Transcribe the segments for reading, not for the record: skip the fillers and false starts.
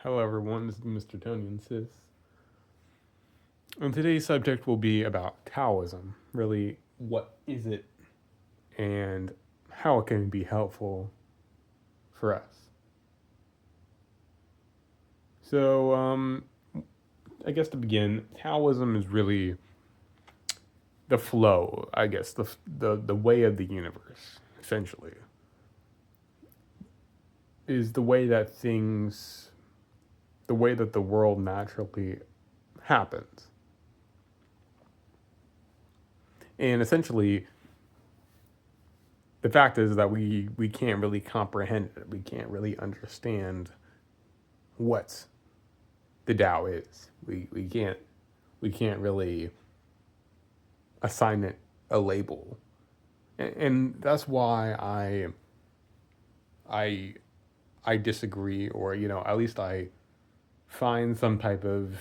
Hello, everyone. This is Mr. Tony and Sis. And today's subject will be about Taoism. Really, what is it and how it can be helpful for us. So, I guess to begin, Taoism is really the flow, I guess, the way of the universe, essentially, is the way that the way that the world naturally happens. And essentially, the fact is that we can't really comprehend it. We can't really understand what the Tao is. We can't really assign it a label, and that's why I I disagree, or at least find some type of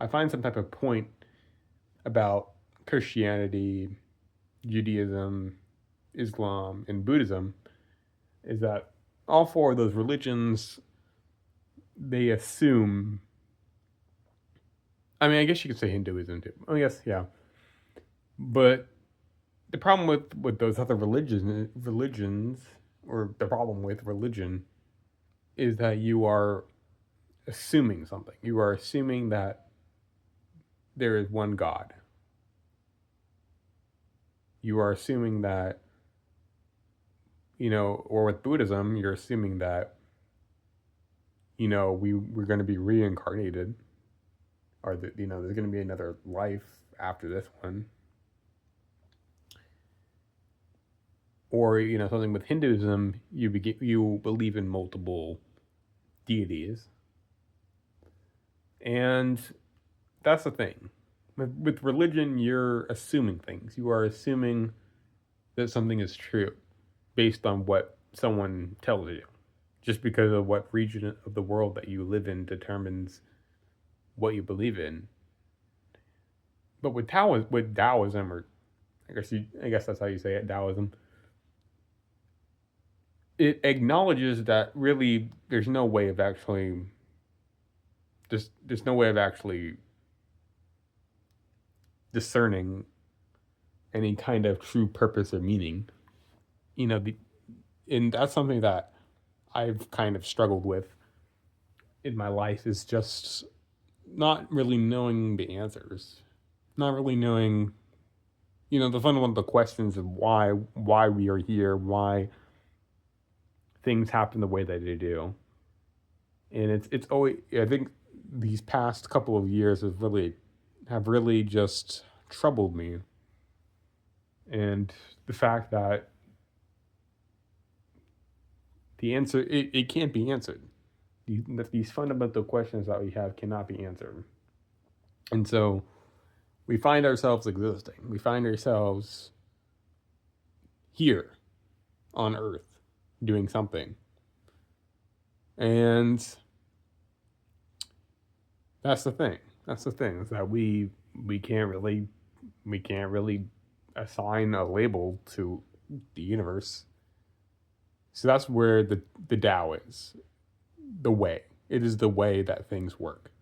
I find some type of point about Christianity, Judaism, Islam, and Buddhism is that all four of those religions, they assume. I mean, I guess you could say Hinduism too. Oh yes, yeah. But the problem with those other religions, or the problem with religion, is that you are assuming something. You are assuming that there is one God. You are assuming that, or with Buddhism, you're assuming that, we're going to be reincarnated, or that, there's going to be another life after this one. Or, something with Hinduism, you believe in multiple deities. And that's the thing. With religion, you're assuming things. You are assuming that something is true based on what someone tells you. Just because of what region of the world that you live in determines what you believe in. But with Taoism, or I guess that's how you say it, Taoism, it acknowledges that really there's no way of actually there's no way of actually discerning any kind of true purpose or meaning. You know, the, and that's something that I've kind of struggled with in my life, is just not really knowing the answers, not really knowing, the fundamental questions of why we are here, why things happen the way that they do. And it's always, I think these past couple of years have really just troubled me. And the fact that the answer, it can't be answered. These fundamental questions that we have cannot be answered. And so we find ourselves existing. We find ourselves here on Earth doing something. And that's the thing. That's the thing, is that we can't really we can't really assign a label to the universe. So that's where the Tao is. The way. It is the way that things work.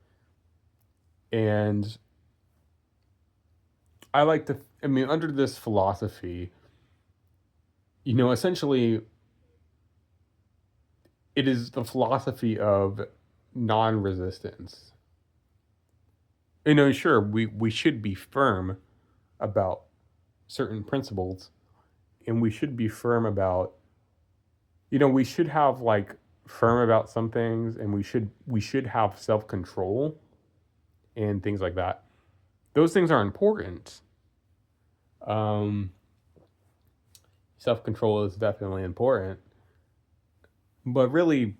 And under this philosophy, essentially, it is the philosophy of non resistance. Sure, we should be firm about certain principles, and we should be firm about, we should have like firm about some things, and we should have self control and things like that. Those things are important. Um, Self control is definitely important, but really,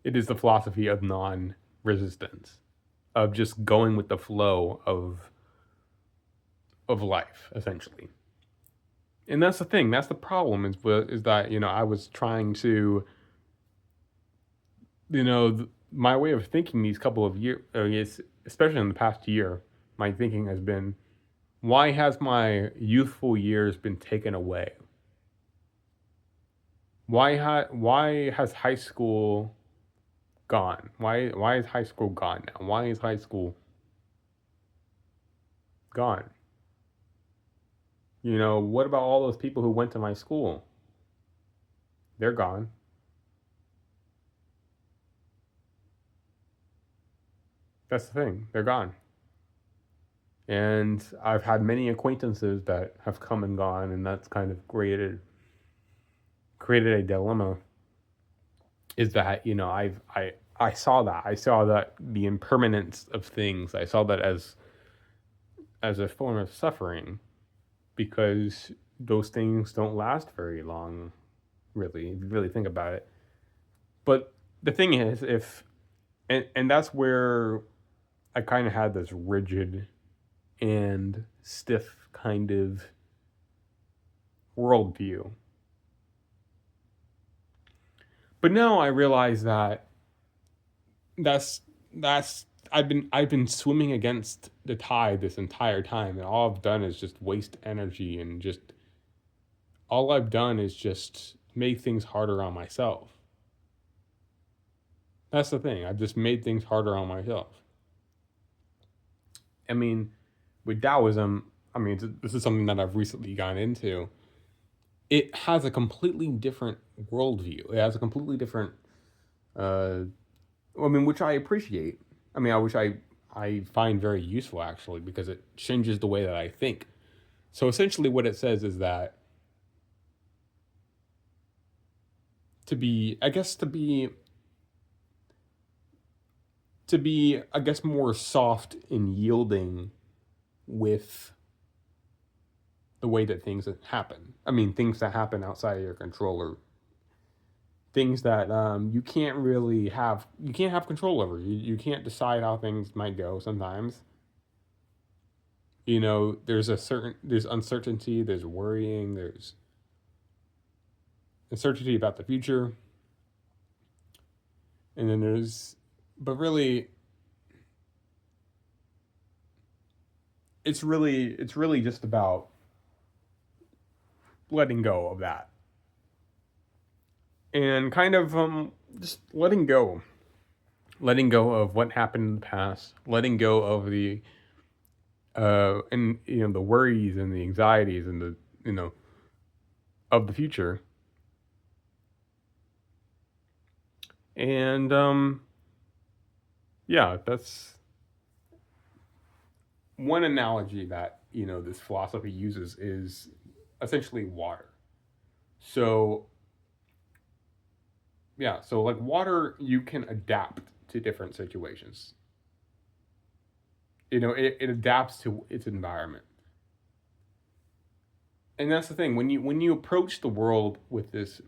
it is the philosophy of non resistance, of just going with the flow of life, essentially. And that's the thing. That's the problem. Is that I was trying to, my way of thinking these couple of years, especially in the past year, my thinking has been, Why has my youthful years been taken away? Why has high school gone? Why is high school gone now? Why is high school gone? What about all those people who went to my school? They're gone. That's the thing. They're gone. And I've had many acquaintances that have come and gone, and that's kind of created a dilemma. Is that I saw that the impermanence of things. I saw that as a form of suffering, because those things don't last very long, really, if you really think about it. But the thing is, if and that's where I kind of had this rigid and stiff kind of worldview. But now I realize that that's I've been swimming against the tide this entire time, and all I've done is just waste energy, and just all I've done is just make things harder on myself. That's the thing. I've just made things harder on myself. I mean, with Taoism, I mean, this is something that I've recently gone into. It has a completely different worldview. It has a completely different, uh, I mean, which I appreciate. I mean, I find very useful, actually, because it changes the way that I think. So essentially, what it says is that I guess to be, I guess, more soft and yielding with the way that things happen. I mean, things that happen outside of your control, or things that you can't have control over. You can't decide how things might go sometimes. There's uncertainty, there's worrying, there's uncertainty about the future, and then but really, it's really just about letting go of that, and kind of just letting go of what happened in the past, letting go of the worries and the anxieties and the you know of the future. And yeah, that's one analogy that this philosophy uses, is essentially water. So yeah, so like water, you can adapt to different situations. It adapts to its environment. And that's the thing, when you approach the world with this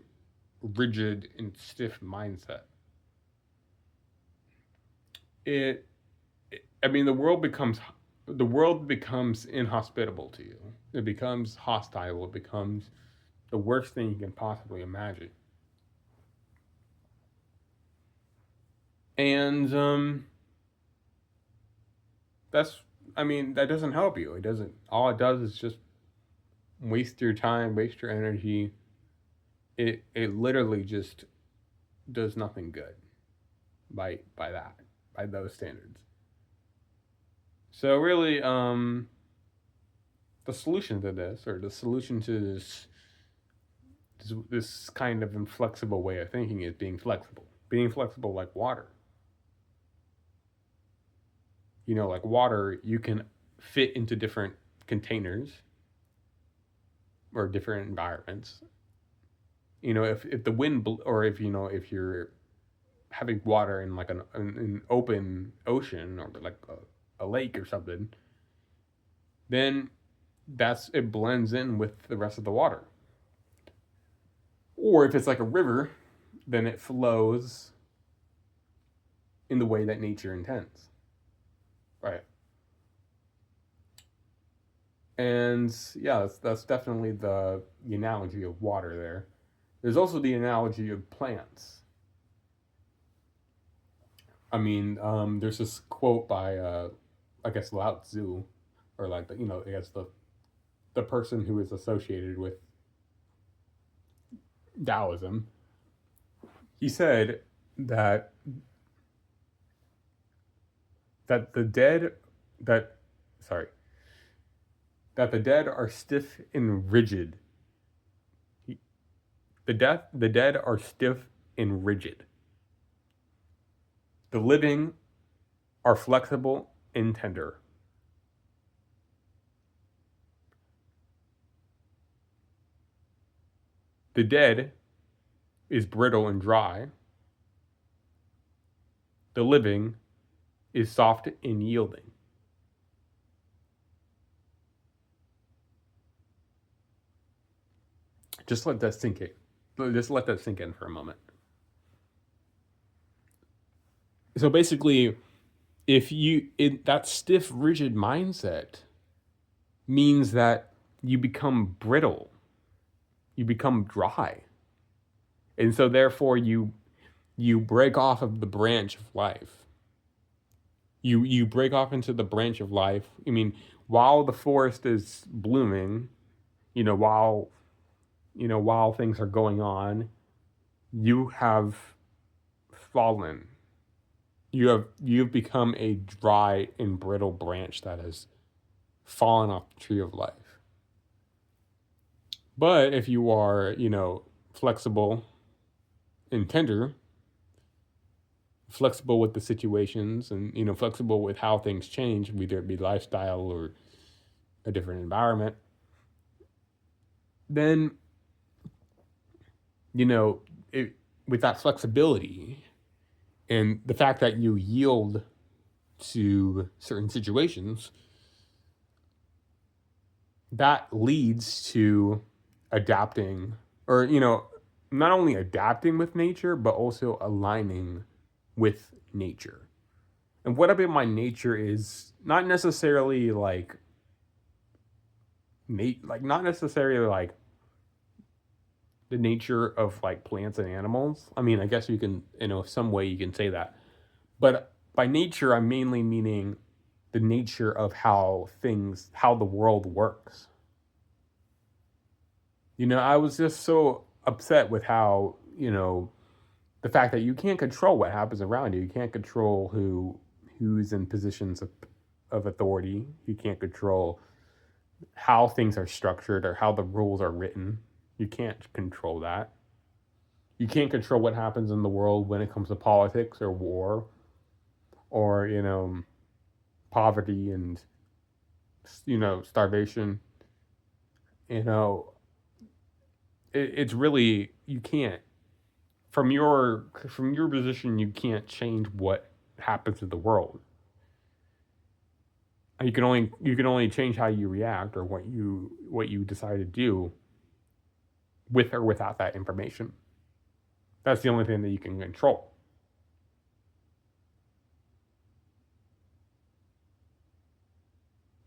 rigid and stiff mindset, it, I mean, the world becomes inhospitable to you. It becomes hostile. It becomes the worst thing you can possibly imagine. And that's I mean, that doesn't help you. It doesn't. All it does is just waste your time, waste your energy. It literally just does nothing good by those standards. So really, the solution to this, or the solution to this kind of inflexible way of thinking, is being flexible. Being flexible like water. Like water, you can fit into different containers or different environments. If the wind or if you're having water in like an open ocean, or like a lake or something, then it blends in with the rest of the water. Or if it's like a river, then it flows in the way that nature intends. Right. And yeah, that's definitely the analogy of water there. There's also the analogy of plants. I mean, there's this quote by, I guess, Lao Tzu, or like I guess the person who is associated with Taoism, he said that that the dead that sorry that the dead are stiff and rigid. The dead are stiff and rigid. The living are flexible and tender. The dead is brittle and dry. The living is soft and yielding. Just let that sink in. Just let that sink in for a moment. So basically, if that stiff, rigid mindset means that you become brittle, you become dry, and so therefore you break off of the branch of life. You break off into the branch of life. I mean, while the forest is blooming, while while things are going on, you have fallen. You've become a dry and brittle branch that has fallen off the tree of life. But if you are, flexible and tender, flexible with the situations, and flexible with how things change, whether it be lifestyle or a different environment, then it, with that flexibility and the fact that you yield to certain situations, that leads to adapting, or not only adapting with nature but also aligning with nature. And what I mean by nature is not necessarily like not necessarily like the nature of like plants and animals. I mean, I guess you can, some way you can say that. But by nature, I'm mainly meaning the nature of how the world works. I was just so upset with how, the fact that you can't control what happens around you. You can't control who's in positions of authority. You can't control how things are structured or how the rules are written. You can't control that. You can't control what happens in the world when it comes to politics or war or, poverty and, starvation. You know, it's really, you can't, from your position, you can't change what happens in the world. You can only change how you react or what you decide to do with or without that information. That's the only thing that you can control.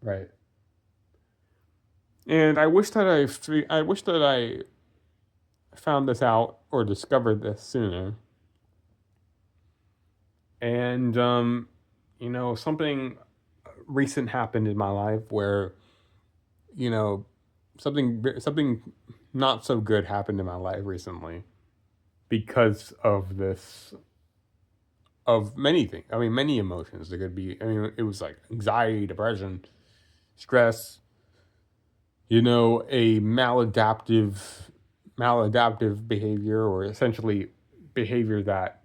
Right. And I wish that I found this out or discovered this sooner. And something recent happened in my life where you know something not so good happened in my life recently because of this, of many things. I mean, many emotions. There could be. I mean, it was like anxiety, depression, stress. A maladaptive behavior, or essentially behavior that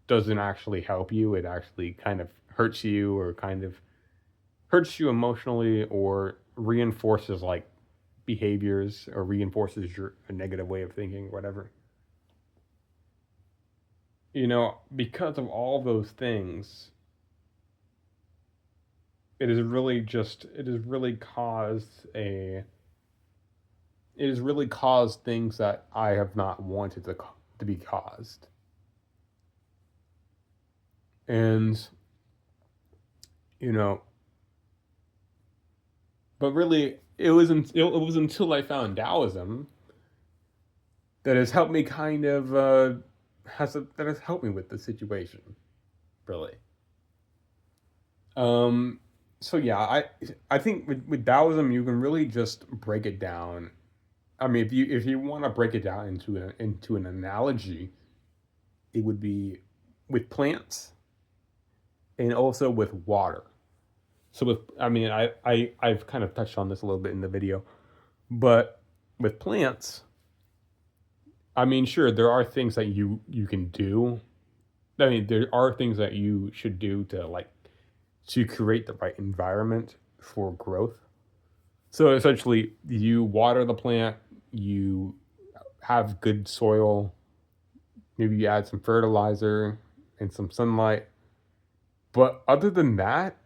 doesn't actually help you. It actually kind of hurts you, or kind of hurts you emotionally, or reinforces like behaviors, or reinforces your a negative way of thinking, whatever. Because of all those things, it has really caused things that I have not wanted to be caused. And you know, but really, it was until I found Taoism that has helped me kind of that has helped me with the situation, really. Um, So yeah, I think with Taoism you can really just break it down. I mean, if you want to break it down into an analogy, it would be with plants and also with water. So with I mean I've kind of touched on this a little bit in the video, but with plants, I mean sure there are things that you can do. I mean there are things that you should do to create the right environment for growth. So essentially you water the plant, you have good soil, maybe you add some fertilizer and some sunlight. But other than that,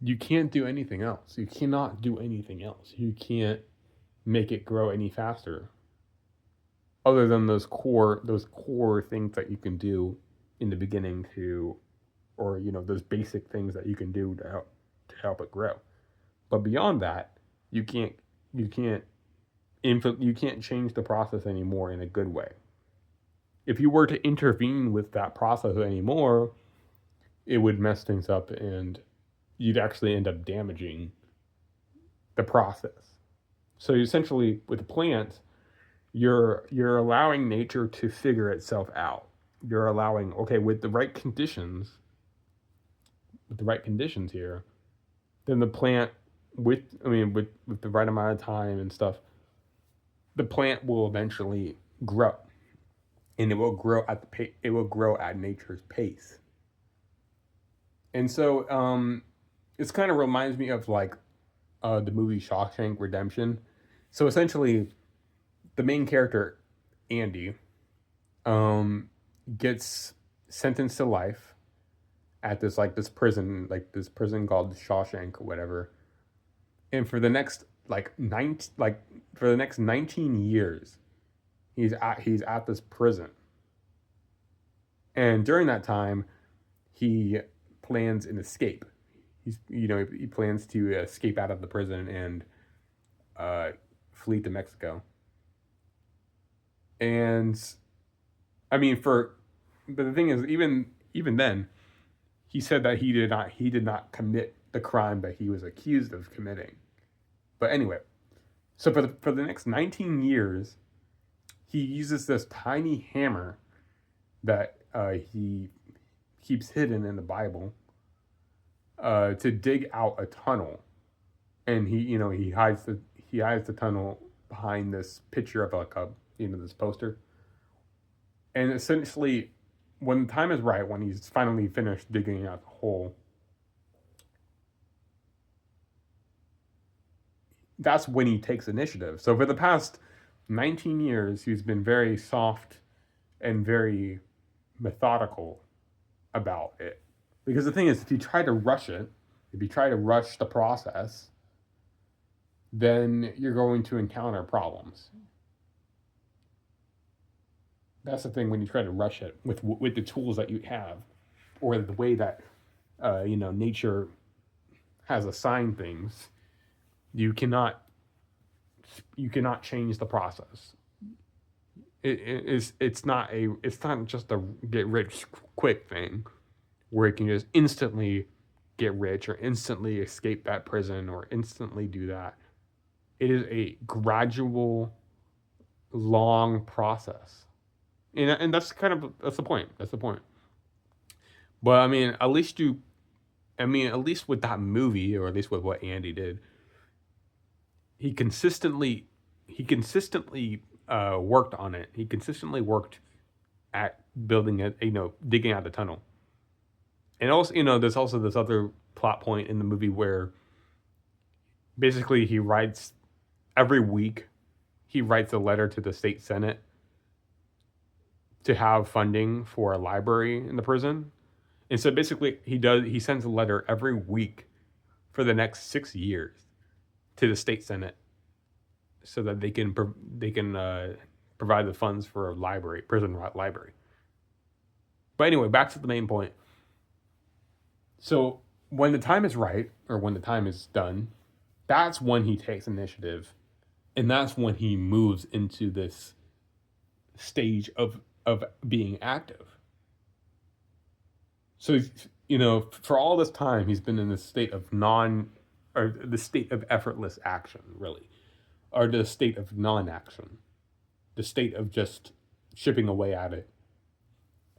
you can't do anything else. You cannot do anything else. You can't make it grow any faster other than those core things that you can do in the beginning to or those basic things that you can do to help it grow. But beyond that, you can't you can't you can't change the process anymore in a good way. If you were to intervene with that process anymore, it would mess things up and you'd actually end up damaging the process. So essentially with plants, you're allowing nature to figure itself out. You're allowing okay with the right conditions here, then the plant with the right amount of time and stuff, the plant will eventually grow, and it will grow at nature's pace. And so this kind of reminds me of like the movie Shawshank Redemption. So essentially, the main character Andy um, gets sentenced to life at this prison called Shawshank or whatever. And for the next for the next 19 years, he's at this prison. And during that time, he plans an escape. He plans to escape out of the prison and uh, flee to Mexico. And I mean, but the thing is, even then, he said that he did not commit the crime that he was accused of committing. But anyway, so for the next 19 years, he uses this tiny hammer that he keeps hidden in the Bible to dig out a tunnel, and he hides the tunnel behind this picture of like a this poster, and essentially, when the time is right, when he's finally finished digging out the hole, that's when he takes initiative. So for the past 19 years, he's been very soft and very methodical about it. Because the thing is, if you try to rush the process, then you're going to encounter problems. That's the thing when you try to rush it with the tools that you have, or the way that nature has assigned things. You cannot change the process. It's not just a get rich quick thing where it can just instantly get rich or instantly escape that prison or instantly do that. It is a gradual, long process, and that's the point. That's the point. But at least with that movie, or at least with what Andy did, he consistently worked on it. He consistently worked at building it, digging out the tunnel. And also, there's also this other plot point in the movie where basically every week he writes a letter to the state senate to have funding for a library in the prison. And so basically he sends a letter every week for the next 6 years to the state senate so that they can provide the funds for a prison library. But anyway, back to the main point. So when the time is right, or when the time is done, that's when he takes initiative, and that's when he moves into this stage of being active. So for all this time, he's been in this state of or the state of effortless action, really, or the state of non-action, the state of just chipping away at it,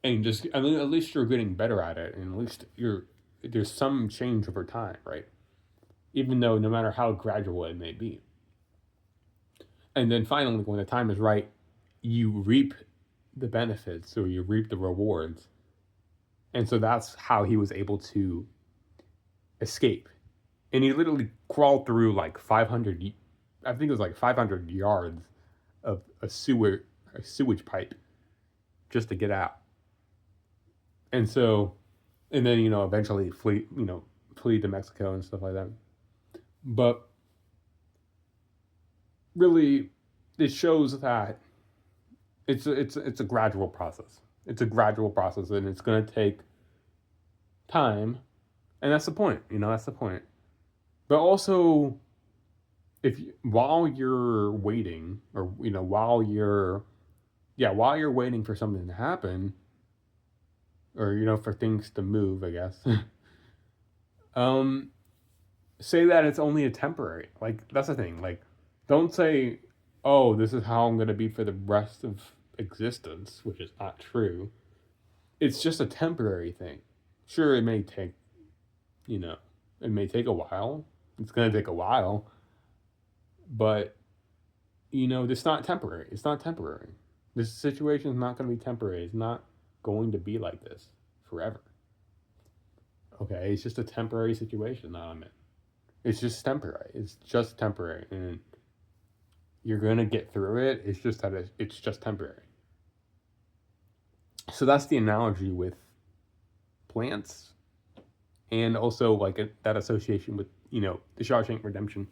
and just at least you're getting better at it, and at least there's some change over time, right? Even though no matter how gradual it may be, and then finally, when the time is right, you reap the benefits or you reap the rewards, and so that's how he was able to escape. And he literally crawled through like 500, I think it was like 500 yards of a sewage pipe just to get out. And so, and then, eventually flee to Mexico and stuff like that. But really, it shows that it's a gradual process. It's a gradual process, and it's going to take time, and that's the point. That's the point. But also, while you're waiting, or while you're waiting for something to happen, or for things to move, I guess. um, Say that it's only a temporary. Like, that's the thing. Like, don't say, "Oh, this is how I'm gonna be for the rest of existence," which is not true. It's just a temporary thing. Sure, you know, it may take a while. It's gonna take a while, but it's not temporary. It's not temporary. This situation is not going to be temporary. It's not going to be like this forever. Okay, it's just a temporary situation that I'm in. It's just temporary. It's just temporary, and you're gonna get through it. It's just that it's just temporary. So that's the analogy with plants, and also like that association with the Shawshank Redemption,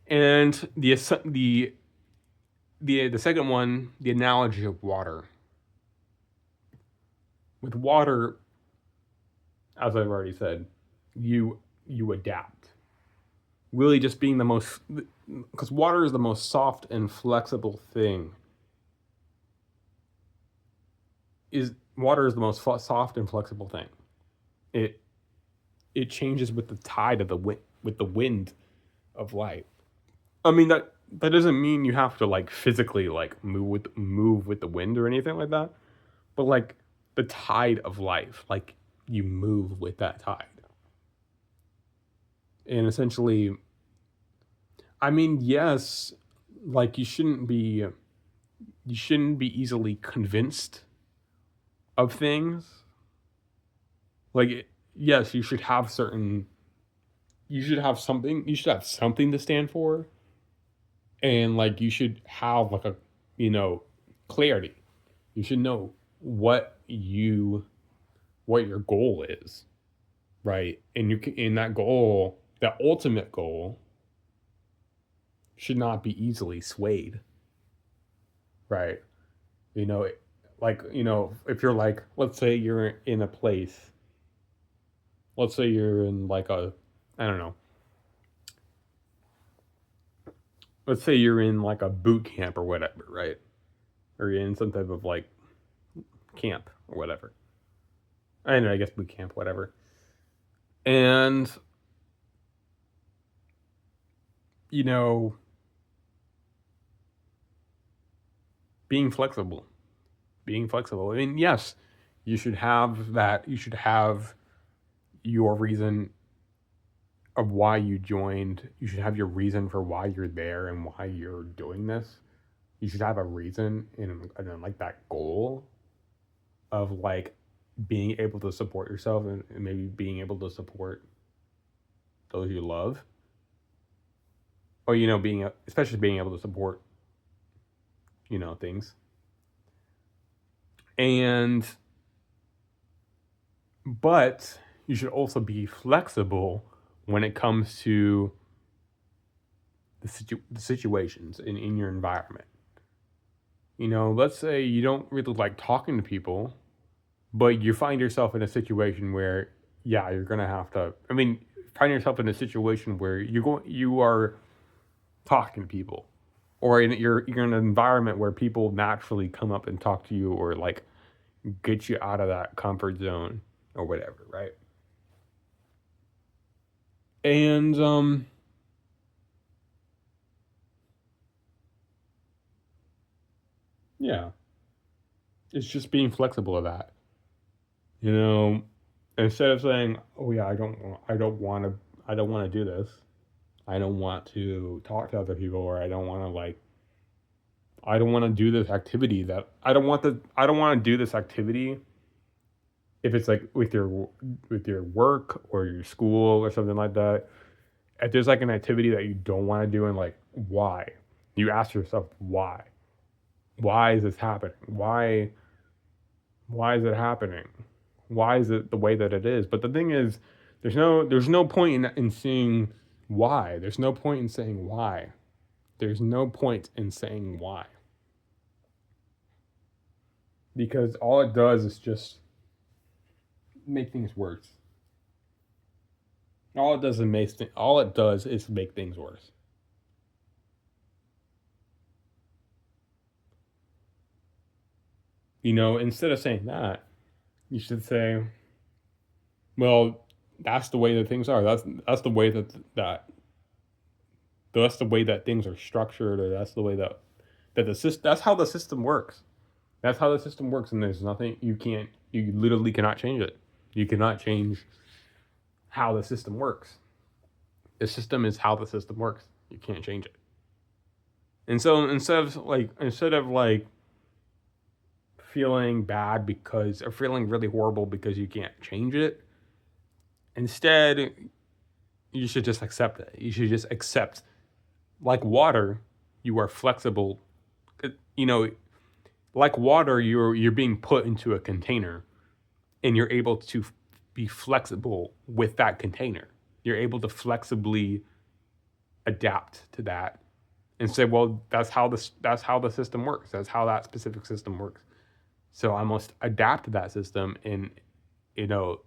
and the second one, the analogy of water. With water, as I've already said, you adapt. Really, just being the most, because water is the most soft and flexible thing. Water is the most soft and flexible thing. It it changes with the tide of the wind, with the wind of life. I mean that doesn't mean you have to like physically like move with the wind or anything like that, but like the tide of life, like you move with that tide. And essentially, I mean, yes, like you shouldn't be easily convinced of things. Like yes, you should have something to stand for, and like you should have like a you know clarity. You should know what your goal is, right? And you can, in that goal, that ultimate goal should not be easily swayed, right? You know, like if you're like, let's say you're in a place, let's say you're in like I don't know, let's say you're in like a boot camp or whatever, right? Or you're in some type of like camp or whatever. I don't know, I guess boot camp, whatever. And you know, being flexible, being flexible. I mean, yes, you should have that. You should have your reason of why you joined. You should have your reason for why you're there and why you're doing this. You should have a reason and like that goal of like being able to support yourself and maybe being able to support those you love, or especially being able to support things. And but you should also be flexible when it comes to the situations in your environment. Let's say you don't really like talking to people, but you find yourself in a situation where, yeah, you're gonna have to. I mean, find yourself in a situation where you are talking to people, or you're in an environment where people naturally come up and talk to you, or like get you out of that comfort zone. or whatever, right? And yeah, it's just being flexible of that. You know, instead of saying, "Oh yeah, I don't want to do this. I don't want to talk to other people, or I don't want to do this activity that I don't want to do this activity if it's like with your work or your school or something like that. If there's like an activity that you don't want to do and like why, you ask yourself why. Why is this happening? Why is it happening? Why is it the way that it is? But the thing is, there's no point in seeing why. There's no point in saying why. There's no point in saying why. Because all it does is just make things worse. All it does is make things worse. You know, instead of saying that, you should say, well, that's the way that things are. That's the way that's the way that things are structured, or that's the way that the system. That's how the system works. That's how the system works, and there's nothing you literally cannot change it. You cannot change how the system works. The system is how the system works. You can't change it. And so instead of like feeling bad because or feeling really horrible because you can't change it, instead you should just accept it. You should just accept, like water, you are flexible. You know, like water, you're being put into a container, and you're able to be flexible with that container. You're able to flexibly adapt to that and say, well, that's how the system works. That's how that specific system works. So I must adapt to that system and, you know,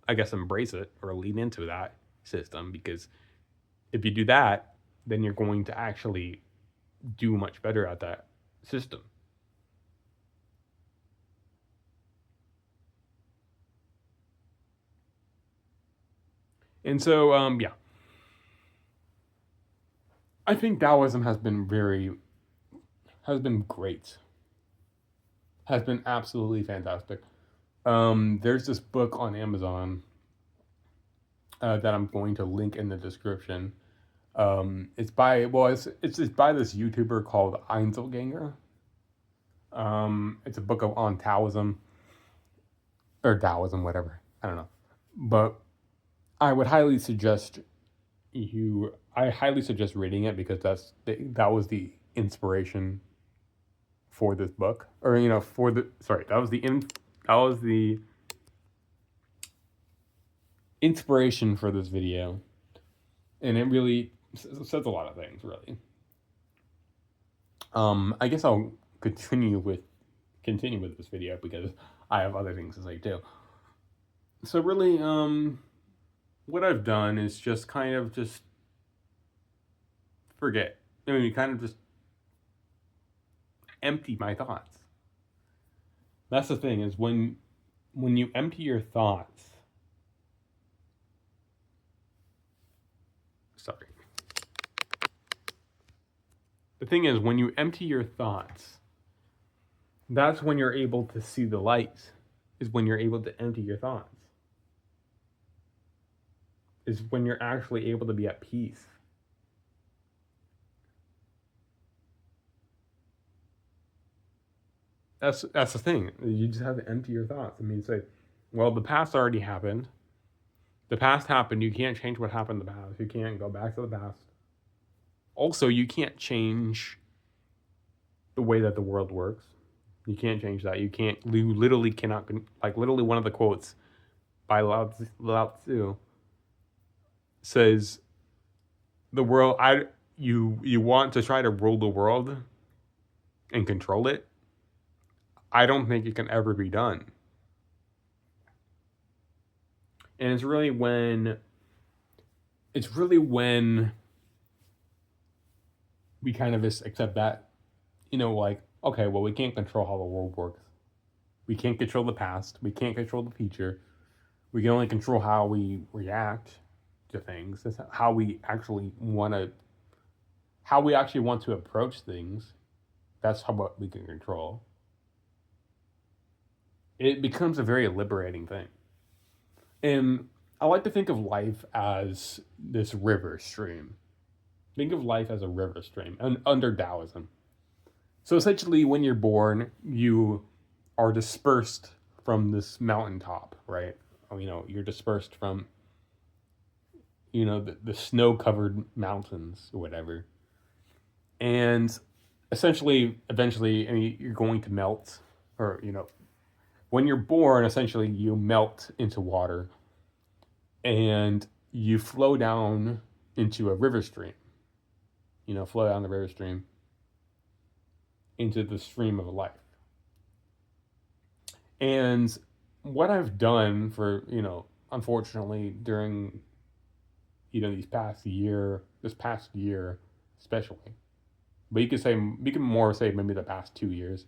I guess embrace it or lean into that system, because if you do that, then you're going to actually do much better at that system. And so, yeah, I think Taoism has been great, has been absolutely fantastic. There's this book on Amazon that I'm going to link in the description. It's by this YouTuber called Einzelganger. It's a book on Taoism or Taoism, whatever. I don't know, but I would highly suggest I highly suggest reading it, because that was the inspiration for this book, or you know, for the sorry, that was the inspiration for this video, and it really says a lot of things. Really, I guess I'll continue with this video because I have other things to say too. So really, what I've done is just kind of just forget. I mean, kind of just empty my thoughts. That's the thing, is when you empty your thoughts. Sorry. The thing is, when you empty your thoughts, that's when you're able to see the light. Is when you're able to empty your thoughts. Is when you're actually able to be at peace. That's the thing. You just have to empty your thoughts. I mean, say, well, the past already happened. The past happened. You can't change what happened in the past. You can't go back to the past. Also, you can't change the way that the world works. You can't change that. You literally cannot, like, literally one of the quotes by Lao Tzu says, the world, you want to try to rule the world and control it. I don't think it can ever be done. And it's really when we kind of just accept that, you know, like, okay, well, we can't control how the world works. We can't control the past. We can't control the future. We can only control how we react to things. That's how we actually want to approach things. That's how what we can control. It becomes a very liberating thing. And I like to think of life as this river stream. Think of life as a river stream under Taoism. So essentially, when you're born, you are dispersed from this mountaintop, right? You're dispersed from, the snow covered mountains or whatever. And essentially, eventually, you're going to melt, or, when you're born, essentially, you melt into water and you flow down into a river stream, flow down the river stream into the stream of life. And what I've done for, unfortunately, during, this past year, especially, but you can more say maybe the past 2 years,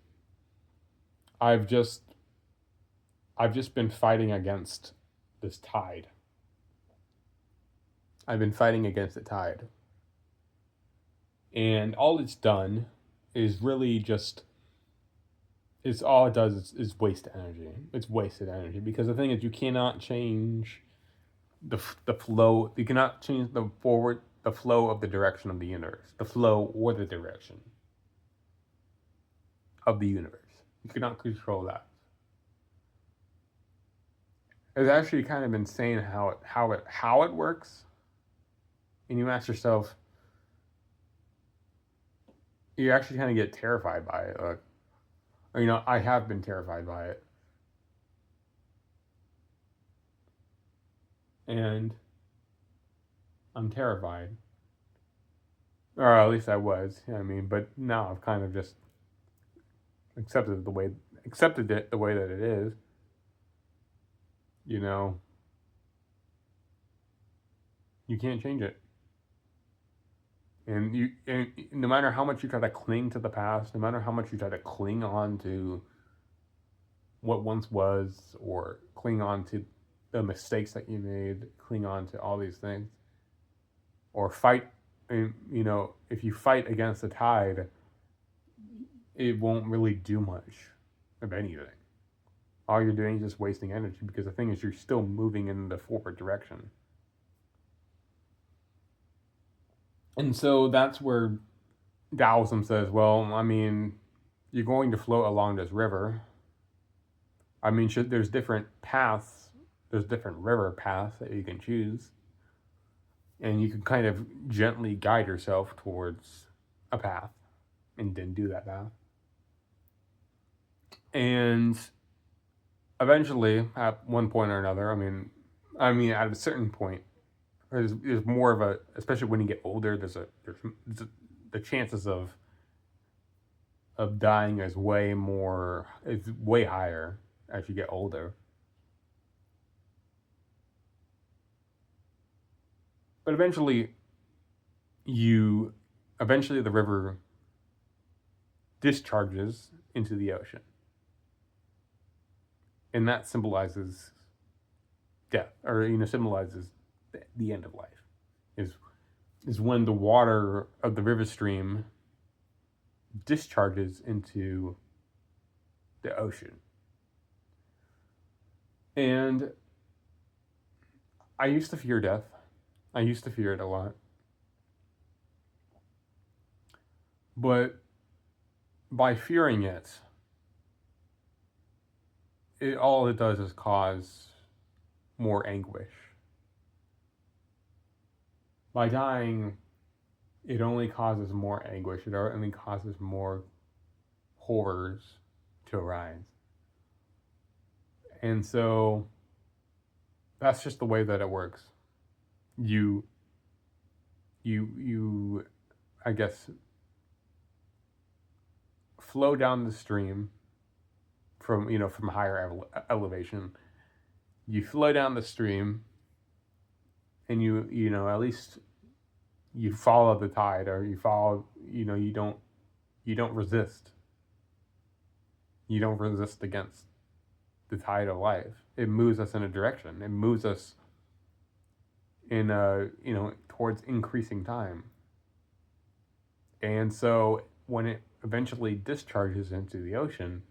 I've just, I've just been fighting against this tide. I've been fighting against the tide. And all it's done is really just, it's all it does is waste energy. It's wasted energy because the thing is, you cannot change the flow. You cannot change the flow of the direction of the universe, the flow or the direction of the universe. You cannot control that. It's actually kind of insane how it works, and you ask yourself, you actually kind of get terrified by it. Or, I have been terrified by it, and I'm terrified, or at least I was. You know what I mean, but now I've kind of just accepted it the way that it is. You know, you can't change it. And no matter how much you try to cling to the past, no matter how much you try to cling on to what once was, or cling on to the mistakes that you made, cling on to all these things, or fight, if you fight against the tide, it won't really do much of anything. All you're doing is just wasting energy, because the thing is, you're still moving in the forward direction. And so that's where Taoism says, well, you're going to float along this river. There's different paths, there's different river paths that you can choose. And you can kind of gently guide yourself towards a path and then do that path. And eventually, at one point or another, at a certain point, there's more of a, especially when you get older, the chances of dying is way higher as you get older. But eventually the river discharges into the ocean. And that symbolizes death, or symbolizes the end of life. Is when the water of the river stream discharges into the ocean. And I used to fear death. I used to fear it a lot. But by fearing it, all it does is cause more anguish. By dying, it only causes more anguish. It only causes more horrors to arise. And so that's just the way that it works. You I guess, flow down the stream from higher elevation. You flow down the stream, and at least you follow the tide, or you don't resist. You don't resist against the tide of life. It moves us in a direction. It moves us in a, towards increasing time. And so when it eventually discharges into the ocean,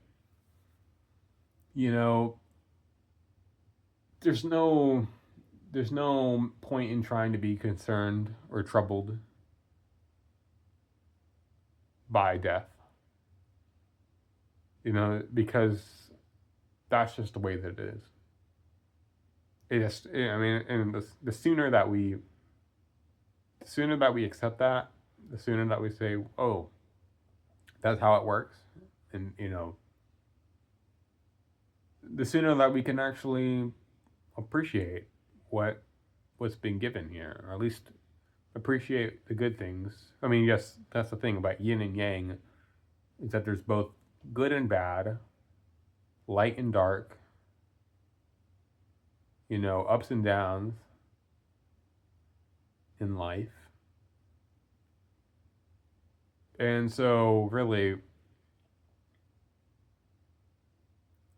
you know, there's no there's no point in trying to be concerned or troubled by death, because that's just the way that it is. I mean, and the sooner that we accept that, the sooner that we say, oh, that's how it works, and the sooner that we can actually appreciate what's been given here, or at least appreciate the good things. I mean, yes, that's the thing about yin and yang, is that there's both good and bad, light and dark, ups and downs in life. And so, really,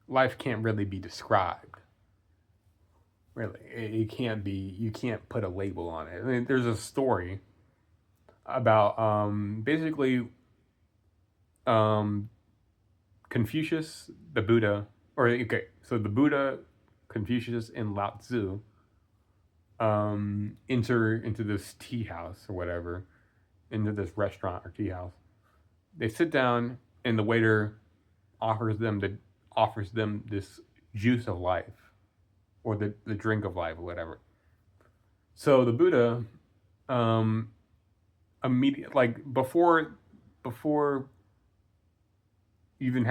life can't really be described. Really, it can't be. You can't put a label on it. I mean, there's a story about basically Confucius, the Buddha, so the Buddha, Confucius, and Lao Tzu enter into this tea house or whatever, into this restaurant or tea house. They sit down, and the waiter offers them this juice of life, or the drink of life, or whatever. So the Buddha, immediate, like before even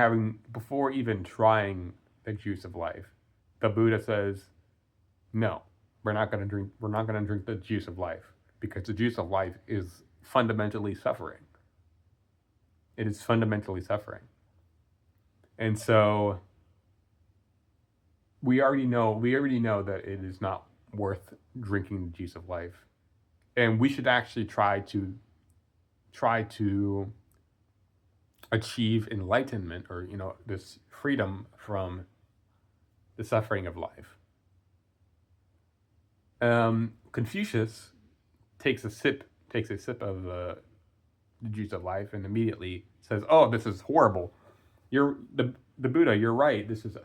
trying the juice of life, the Buddha says, no, we're not going to drink the juice of life, because the juice of life is fundamentally suffering. It is fundamentally suffering. And so we already know that it is not worth drinking the juice of life. And we should actually try to achieve enlightenment, or this freedom from the suffering of life. Confucius takes a sip of the juice of life, and immediately says, "Oh, this is horrible. You're the Buddha. You're right. This is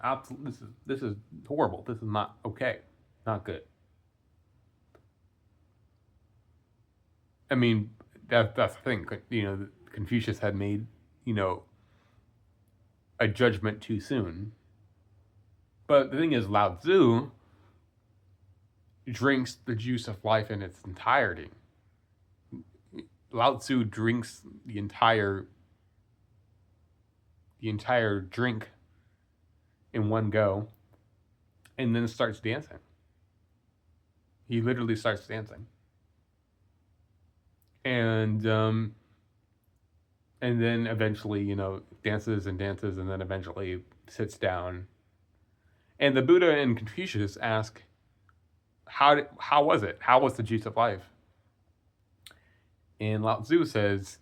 horrible. This is not okay. Not good." I mean, that's the thing. Confucius had made a judgment too soon. But the thing is, Lao Tzu drinks the juice of life in its entirety. Lao Tzu drinks the entire drink in one go, and then starts dancing. He literally starts dancing, and then eventually, dances and dances, and then eventually sits down. And the Buddha and Confucius ask, how was it? How was the juice of life? And Lao Tzu says,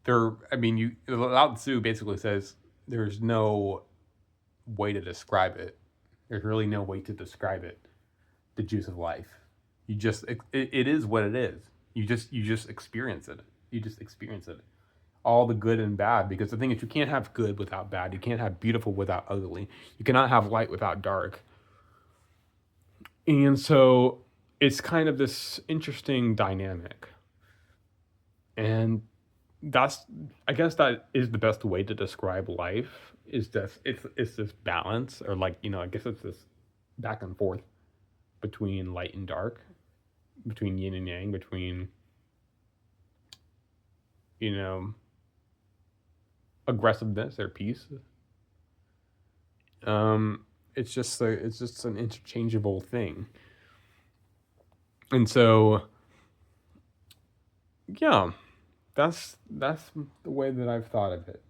Lao Tzu basically says, there's no way to describe it. There's really no way to describe it. The juice of life. It is what it is. You just experience it. You just experience it. All the good and bad, because the thing is, you can't have good without bad. You can't have beautiful without ugly. You cannot have light without dark. And so it's kind of this interesting dynamic. And I guess that is the best way to describe life, is this it's this balance, or I guess it's this back and forth between light and dark, between yin and yang, between aggressiveness or peace. It's just an interchangeable thing. And so, yeah, that's the way that I've thought of it.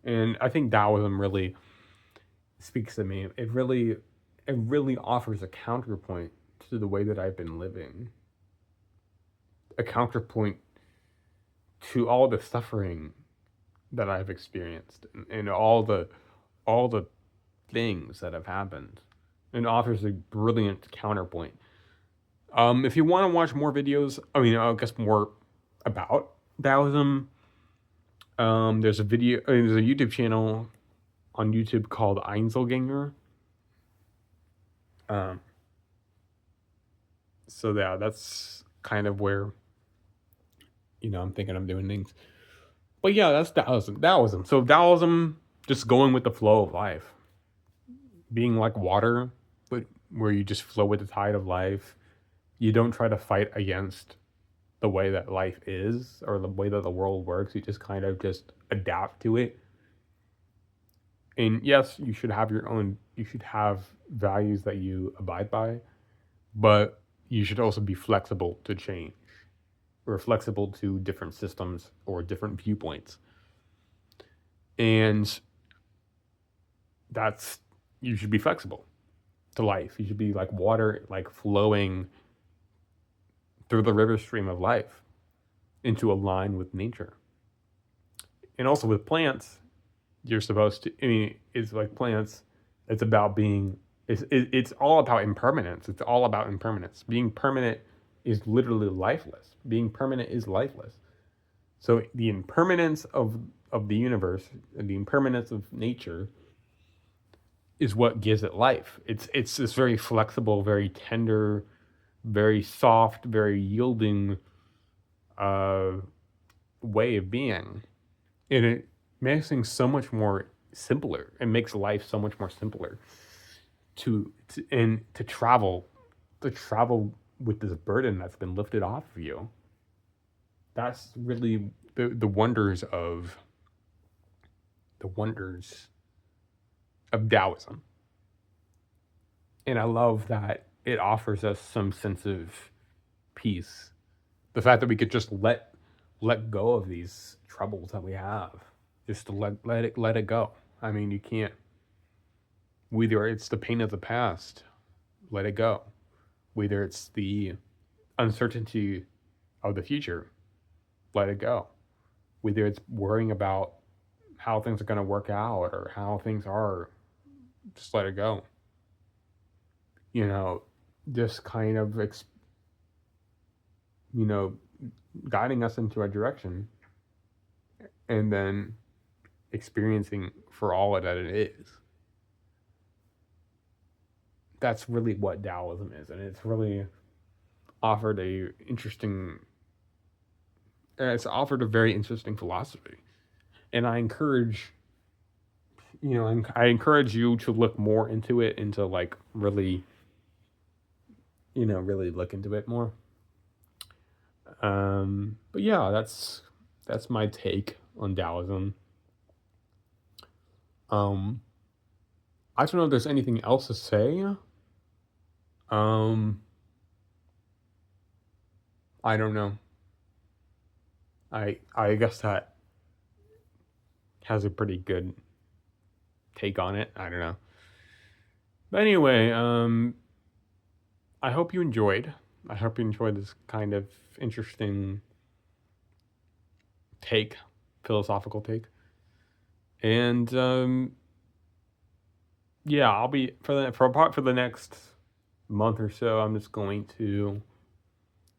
And I think Taoism really speaks to me. It really offers a counterpoint to the way that I've been living. A counterpoint to all the suffering that I've experienced, and all the things that have happened, and offers a brilliant counterpoint. If you want to watch more videos, I mean, I guess more about Taoism, there's a YouTube channel on YouTube called Einzelgänger. Um, so yeah, that's kind of where I'm thinking of doing things. But yeah, that's Taoism. Taoism. So Taoism, just going with the flow of life, being like water, but where you just flow with the tide of life. You don't try to fight against the way that life is or the way that the world works. You just kind of just adapt to it. And yes, you should have your own. You should have values that you abide by, but you should also be flexible to change or flexible to different systems or different viewpoints. And that's you should be flexible to life. You should be like water, like flowing through the river stream of life into a line with nature. And also with plants, you're supposed to. I mean, it's like plants. It's about being. It's all about impermanence. It's all about impermanence. Being permanent is literally lifeless. Being permanent is lifeless. So the impermanence of the universe, the impermanence of nature, is what gives it life. It's this very flexible, very tender, very soft, very yielding uh, way of being, and it makes things so much more simpler. It makes life so much more simpler to travel with this burden that's been lifted off of you. That's really the wonders of Taoism. And I love that it offers us some sense of peace. The fact that we could just let go of these troubles that we have. Just to let it go. I mean, you can't, whether it's the pain of the past, let it go. Whether it's the uncertainty of the future, let it go. Whether it's worrying about how things are going to work out or how things are, just let it go. Just kind of, you know, guiding us into a direction and then experiencing for all that it is. That's really what Taoism is, and it's really offered a interesting. It's offered a very interesting philosophy, and I encourage you to look more into it, into like really, really look into it more. But yeah, that's my take on Taoism. I don't know if there's anything else to say. I don't know. I guess that has a pretty good take on it. I don't know. But anyway, I hope you enjoyed. I hope you enjoyed this kind of interesting take, philosophical take. And yeah, I'll be for the next month or so. I'm just going to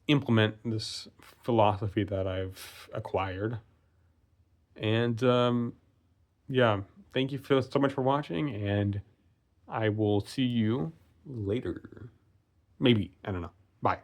implement this philosophy that I've acquired. And yeah, thank you so much for watching, and I will see you later. Maybe, I don't know. Bye.